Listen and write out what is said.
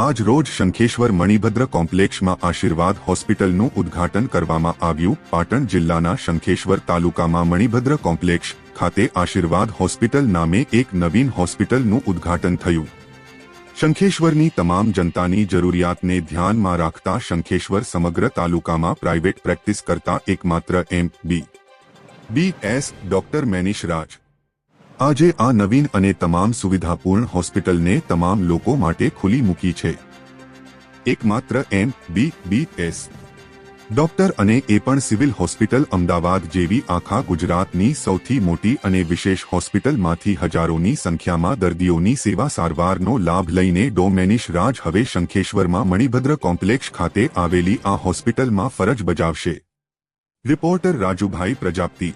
આજ રોજ શંખેશ્વર મણિભદ્ર કોમ્પ્લેક્ષમાં આશીર્વાદ હોસ્પિટલનું ઉદ્ઘાટન કરવામાં આવ્યું। પાટણ જિલ્લાના શંખેશ્વર તાલુકામાં મણિભદ્ર કોમ્પ્લેક્ષ ખાતે આશીર્વાદ હોસ્પિટલ નામે એક નવીન હોસ્પિટલનું ઉદ્ઘાટન થયું। શંખેશ્વરની તમામ જનતાની જરૂરિયાતને ધ્યાનમાં રાખતા શંખેશ્વર સમગ્ર તાલુકામાં પ્રાઇવેટ પ્રેક્ટિસ કરતા એકમાત્ર MBBS ડોક્ટર મેનીશ રાજ આજે આ નવીન અને તમામ સુવિધાપૂર્ણ હોસ્પિટલને તમામ લોકો માટે ખુલ્લી મૂકી છે। એકમાત્ર MBBS ડોક્ટર અને એ પણ સિવિલ હોસ્પિટલ અમદાવાદ જેવી આખા ગુજરાતની સૌથી મોટી અને વિશેષ હોસ્પિટલમાંથી હજારોની સંખ્યામાં દર્દીઓની સેવા સારવારનો લાભ લઈને ડો મેનીશ રાજ હવે શંખેશ્વરમાં મણિભદ્ર કોમ્પ્લેક્ષ ખાતે આવેલી આ હોસ્પિટલમાં ફરજ બજાવશે। રિપોર્ટર રાજુભાઈ પ્રજાપતિ।